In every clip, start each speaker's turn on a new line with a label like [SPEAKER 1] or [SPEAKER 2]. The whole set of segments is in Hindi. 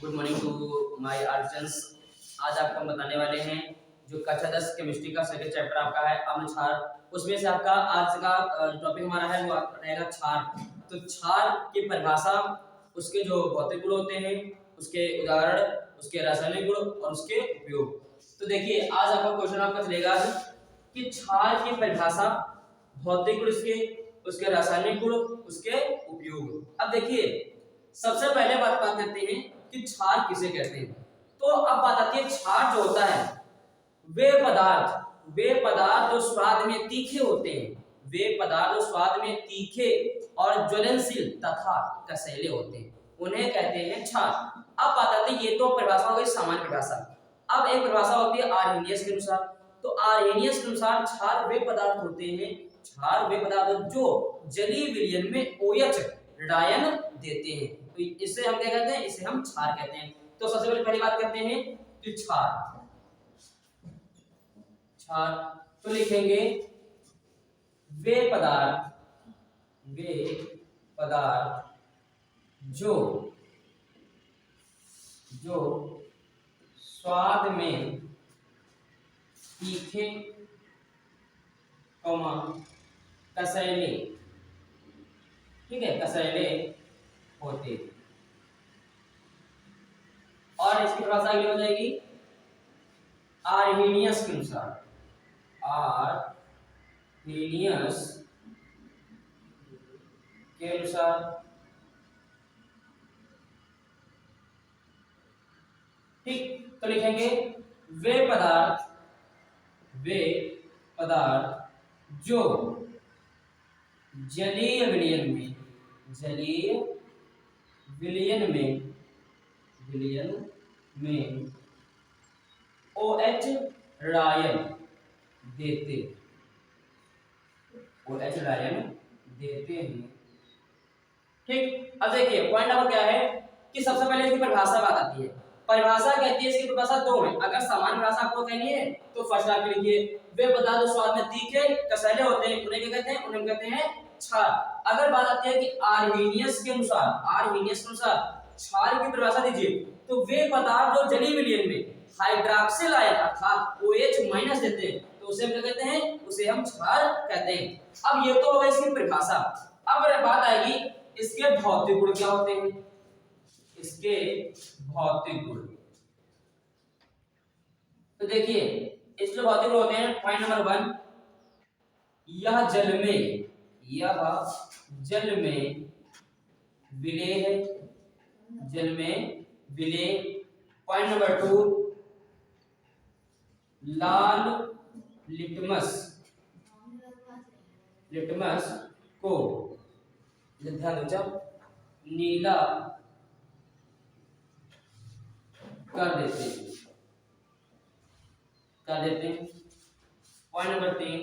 [SPEAKER 1] Good morning to my artisans. आज आपको हम बताने वाले हैं जो कक्षा 10 केमिस्ट्री का सेकंड चैप्टर आपका है अम्ल क्षार। उसमें से आपका आज का टॉपिक हमारा है वो रहेगा क्षार। तो क्षार की परिभाषा, उसके जो भौतिक गुण होते हैं, उसके उदाहरण, उसके रासायनिक गुण और उसके उपयोग। तो देखिए आज आपका क्वेश्चन आपका चलेगा कि क्षार की परिभाषा, भौतिक गुण उसके रासायनिक गुण, उसके उपयोग। अब देखिए सबसे पहले बात करते हैं कि क्षार किसे कहते हैं। तो अब बात आती है क्षार जो होता है वे पदार्थ जो स्वाद में तीखे होते हैं, वे पदार्थ जो स्वाद में तीखे और ज्वलनशील तथा कसैले होते हैं, उन्हें कहते हैं क्षार। अब बात आती है, ये तो परिभाषा हो गई सामान्य परिभाषा। अब एक परिभाषा होती है आर्हेनियस के अनुसार। तो आर्हेनियस के अनुसार क्षार वे पदार्थ होते हैं, क्षार वे पदार्थ जो जलीय विलयन में OH ऋणायन देते हैं। तो इससे हम क्या कहते हैं, इसे हम क्षार कहते हैं। तो सबसे पहली बात करते हैं कि क्षार तो लिखेंगे वे पदार्थ जो स्वाद में तीखे, कसैले, ठीक है, कसैले होते। और इसकी परिभाषा अगली हो जाएगी आर्हेनियस के अनुसार। आर्हेनियस के अनुसार, ठीक, तो लिखेंगे वे पदार्थ जो जलीय विलयन में OH ऋणायन देते हैं। ठीक, अब देखिए पॉइंट नंबर क्या है कि सबसे पहले इसकी परिभाषा बात आती है। परिभाषा कहती है, इसकी परिभाषा दो है। अगर सामान्य परिभाषा आपको कहनी है तो फर्स्ट आप लिखिए वे पदार्थ जो स्वाद में तीखे, कसैले होते हैं, उन्हें क्या कहते हैं, उन्हें कहते हैं क्षार। अगर बात आती है कि आर्हेनियस के अनुसार क्षार की परिभाषा दीजिए, तो वे पदार्थ जो जलीय विलयन में हाइड्रॉक्सिल आयन अर्थात OH- देते हैं, तो उसे हम क्या कहते हैं, उसे हम क्षार कहते हैं। अब ये तो होगा इसकी परिभाषा। अब बात आएगी इसके भौतिक गुण क्या होते हैं। इसके भौतिक गुण तो देखिए इसके भौतिक गुण होते हैं, पॉइंट नंबर 1, यह जल में विलेय। पॉइंट नंबर 2, लाल लिटमस को नीला कर देते हैं। पॉइंट नंबर 3,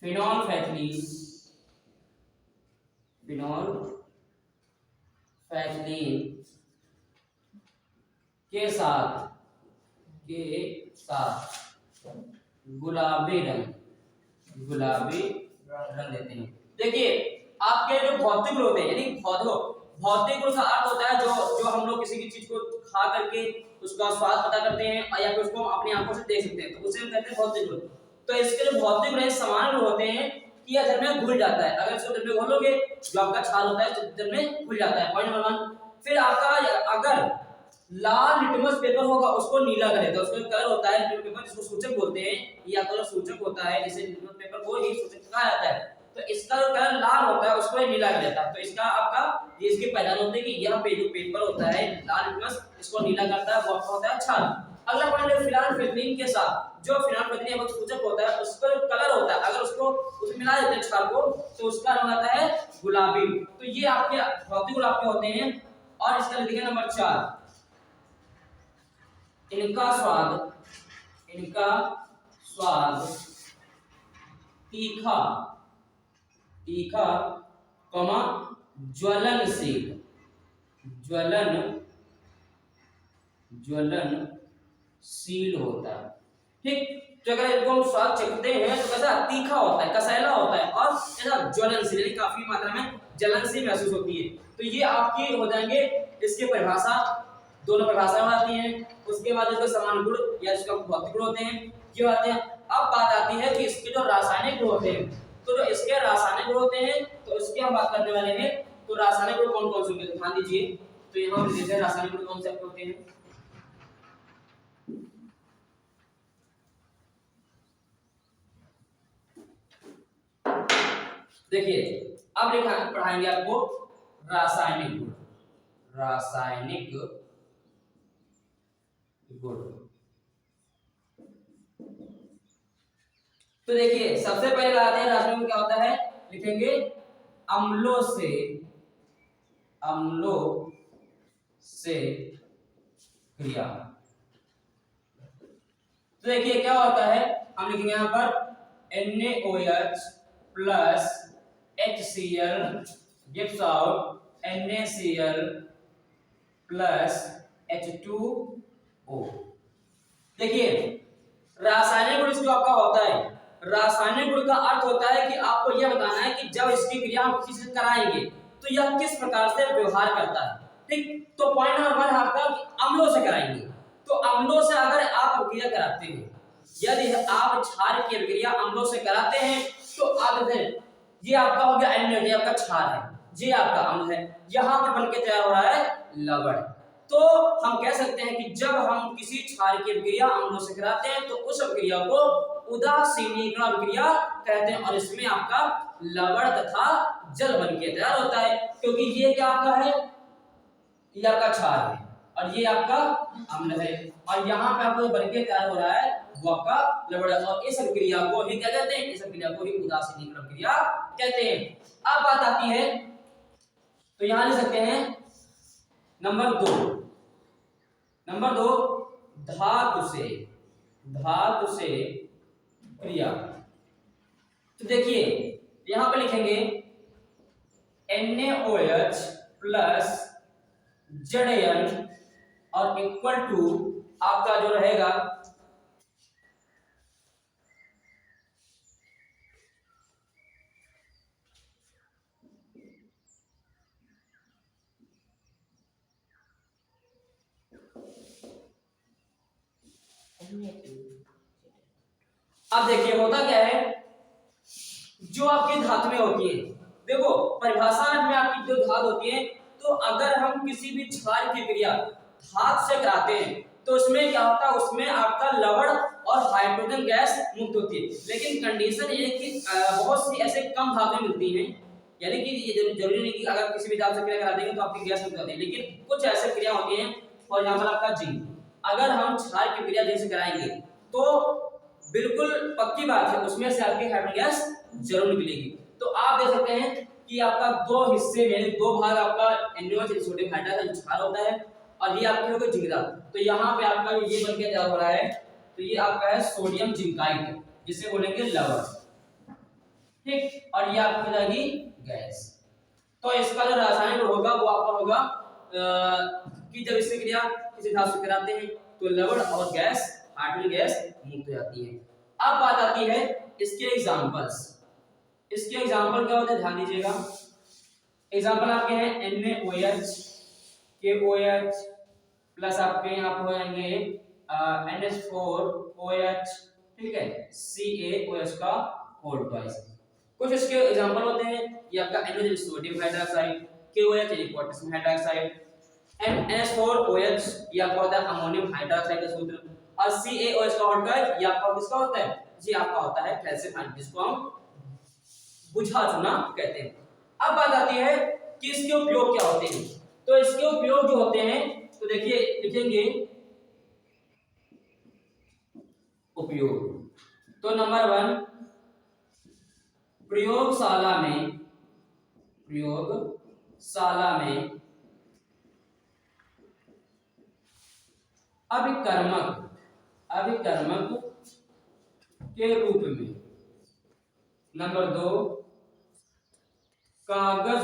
[SPEAKER 1] फिनोल्फैथलीन के साथ गुलाबी रंग देते हैं। देखिए आपके जो भौतिक गुण होते हैं, यानी भौतिक गुण का अर्थ होता है जो हम लोग किसी की चीज को खा करके उसका स्वाद पता करते हैं या फिर उसको अपनी आंखों से देख सकते हैं, तो उसे हम कहते हैं भौतिक गुण। तो इसके जो भौतिक गुण समान गुण होते हैं कि यह जल में घुल जाता है। अगर इसको जल में घोलोगे जो आपका क्षार होता है जल में घुल जाता है। पॉइंट नंबर 1, फिर आपका अगर लाल लिटमस पेपर होगा उसको नीला कर देता है। उसका कलर होता है लिटमस पेपर, जिसको सूचक बोलते हैं, या कलर सूचक होता है, जिसे लिटमस पेपर को ही सूचक कहा जाता है। तो इसका जो कलर लाल होता है उसको नीला कर देता है। तो इसका आपका ये इसकी पहचान होती है कि यह जो पेपर होता है लाल लिटमस, इसको नीला करता है, वो आपका होता है क्षार। अगला पॉइंट है फिनोल्फैथलीन के साथ, जो फिनोल्फैथलीन एक सूचक होता है, उसका जो कलर होता है, अगर उसको उसमें मिला देते हैं क्षार को, तो उसका रंग आता है गुलाबी। तो ये आपके भौतिक गुण आपके होते हैं। और इसका लिखिए नंबर 4, इनका स्वाद तीखा, ज्वलनशील होता है। ठीक, तो अगर इसको हम स्वाद चखते हैं तो कैसा तीखा होता है, कसैला होता है और ऐसा ज्वलनशील यानी काफी मात्रा में जलन सी महसूस होती है। तो ये आपकी हो जाएंगे इसके परिभाषा, दोनों परिभाषा हो जाती हैं। उसके बाद इसके समान गुण या इसका भौतिक गुण होते हैं ये आते हैं। अब बात आती है कि इसके जो रासायनिक गुण होते हैं, तो जो इसके रासायनिक गुण होते हैं तो इसकी हम बात करने वाले हैं। तो रासायनिक गुण कौन कौन से होते हैं ध्यान दीजिए। तो यहाँ हम देखते हैं रासायनिक गुण कौन से होते हैं। देखिए अब पढ़ाएंगे आपको रासायनिक गुण। रासायनिक गुण तो देखिए सबसे पहले बताते हैं रासायनिक गुण क्या होता है। लिखेंगे अम्लों से क्रिया। तो देखिए क्या होता है, हम लिखेंगे यहाँ पर NaOH plus HCl gives out NaCl plus H2O। देखिए रासायनिक गुण जो आपका होता है, रासायनिक गुण का अर्थ होता है कि आपको यह बताना है कि जब इसकी क्रिया हम किसी से कराएंगे तो यह किस प्रकार से व्यवहार करता है। ठीक, तो पॉइंट नंबर 1 आपका अम्लों से कराएंगे। तो अम्लों से अगर आप क्रिया कराते हैं, यदि आप क्षार की अभिक्रिया अम्लों से कराते हैं तो आप ये आपका हो गया एनएच, ये आपका क्षार है, ये आपका अम्ल है, यहां पर बनके तैयार हो रहा है लवण। तो हम कह सकते हैं कि जब हम किसी क्षार की अभिक्रिया अम्लों से कराते हैं तो उस अभिक्रिया को उदासीनीकरण अभिक्रिया कहते हैं और इसमें आपका लवण तथा जल बनके तैयार होता है। क्योंकि ये क्या आपका है, ये आपका क्षार है और ये आपका अम्ल है और यहाँ पे आपको बनके तैयार हो रहा है वो आपका लवण है। और इस अभिक्रिया को ही क्या कहते हैं, इस अभिक्रिया को ही उदासीनीकरण अभिक्रिया कहते हैं। अब बात आती है तो यहां लिख सकते हैं नंबर 2 धातु से क्रिया। तो देखिए यहां पे लिखेंगे NaOH प्लस Zn और इक्वल टू आपका जो रहेगा अब देखिए होता क्या है, जो आपकी धातु में होती है, देखो परिभाषा में आपकी जो धातु होती है, तो अगर हम किसी भी क्षार की क्रिया धातु से कराते हैं तो उसमें क्या होता है, उसमें आपका लवण और हाइड्रोजन गैस मुक्त होती है। लेकिन कंडीशन ये है कि बहुत सी ऐसे कम धातुएं मिलती हैं, यानी कि ये जरूरी नहीं कि अगर किसी भी धातु से क्रिया करा देंगे तो आपकी गैस मुक्त होती है, लेकिन कुछ ऐसे क्रिया होती हैं। फॉर एग्जाम्पल आपका जिंक, अगर हम क्षार की क्रिया जिंक से कराएंगे तो बिल्कुल पक्की बात है उसमें से आपकी हाइड्रोजन गैस जरूर निकलेगी। तो आप देख सकते हैं कि आपका दो हिस्से में दो भाग आपका NaOH सोडियम हाइड्राइड क्षार होता है और ये आपके हो गए जिंक धातु। तो यहाँ पे आपका ये बन के तैयार हो रहा है, तो ये आपका है सोडियम जिंकाइट जिसे बोलेंगे लवण, ठीक, और ये आपकी जाएगी गैस। तो इसका जो रासायनिक गुण होगा वो आपका होगा कि जब इससे क्रिया किसी धातु से कराते हैं तो लवण और गैस हाइड्रोजन गैस मुक्त हो जाती है। अब बात आती है इसके एग्जांपल्स। इसके एग्जांपल क्या होते हैं ध्यान दीजिएगा। एग्जांपल आपके हैं NaOH KOH प्लस आपके यहाँ पे हो जाएंगे NH4OH, ठीक है, CaOH का होल ट्वाइस। कुछ इसके एग्जांपल होते हैं, ये आपका NaOH सोडियम हाइड्रोक्साइड, KOH यानी पोटेशियम हाइड्रोक्साइड, NH4OH ये आपका होता है अमोनियम हाइड्रोक्साइड का सूत्र, और CaOH का होल ट्वाइस ये आपका किसका होता है, ये आपका होता है कैल्शियम, जिसको हम बुझा चुना कहते हैं। अब बात आती है कि इसके उपयोग क्या होते हैं। तो इसके उपयोग जो होते हैं तो देखिए लिखेंगे उपयोग। तो नंबर 1 प्रयोगशाला में अभिकर्मक के रूप में। नंबर 2 कागज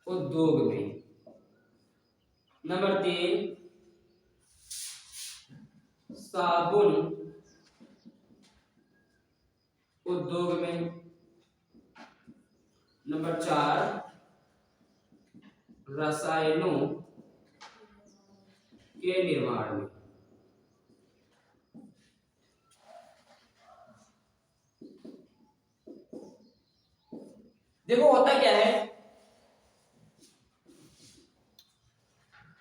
[SPEAKER 1] उद्योग में। नंबर 3 साबुन उद्योग में। नंबर 4 रसायनों के निर्माण में। देखो होता क्या है,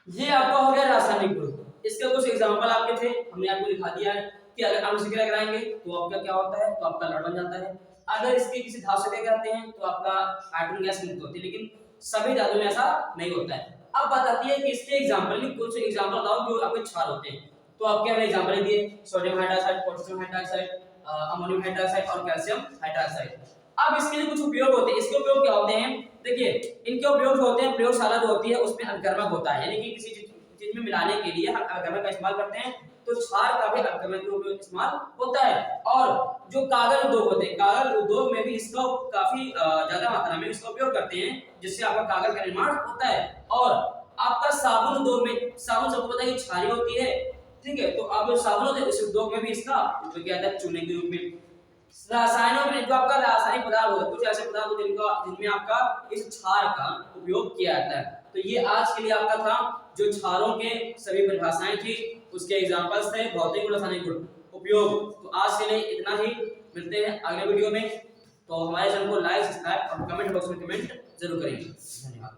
[SPEAKER 1] ये आपका हो गया रासायनिक गुण। इसके कुछ एग्जांपल आपके थे, हमने आपको दिखा दिया है कि अगर अणु से क्रिया कराएंगे तो आपका क्या होता है, तो आपका लड़ बन जाता है। अगर इसके किसी धातु से क्रिया कराते हैं तो आपका हाइड्रोजन गैस मुक्त होती है, लेकिन सभी धातु में ऐसा नहीं होता है। अब बताती है कि इसके एग्जांपल में कुछ एग्जांपल बताओ जो आपके क्षार होते हैं। तो आपके हमने एग्जांपल दिए, sodium hydroxide, potassium hydroxide, ammonium hydroxide और कैल्शियम हाइड्रोक्साइड। अब इसके जो कुछ उपयोग होते हैं, इसके उपयोग क्या होते हैं, देखिए इनके उपयोग जो होते हैं, प्रयोगशाला जो होती है उसमें अभिकर्मक होता है, यानी कि किसी चीज में मिलाने के लिए हम अभिकर्मक का इस्तेमाल करते हैं, तो क्षार का भी अभिकर्मक के रूप में इस्तेमाल होता है। और जो कागज उद्योग होते हैं, कागज उद्योग में भी इसका काफी ज्यादा मात्रा में इसका उपयोग करते हैं, जिससे आपका कागज का निर्माण होता है। और आपका साबुन उद्योग में, साबुन सबको पता है कि क्षारीय होती है, ठीक है, तो अब साबुन उद्योग में भी इसका उपयोग किया जाता है चूने के रूप में। रसायनों में जो आपका रासायनिक पदार्थ होते हैं, कुछ ऐसे पदार्थ होते हैं जिनमें आपका इस क्षार का उपयोग किया जाता है। तो ये आज के लिए आपका था जो क्षारों के सभी परिभाषाएं थी, उसके एग्जांपल्स थे, भौतिक गुण, रासायनिक गुण, उपयोग। तो आज के लिए इतना ही, मिलते हैं अगले वीडियो में। तो हमारे चैनल को लाइक, सब्सक्राइब और कमेंट बॉक्स में कमेंट जरूर करेंगे। धन्यवाद।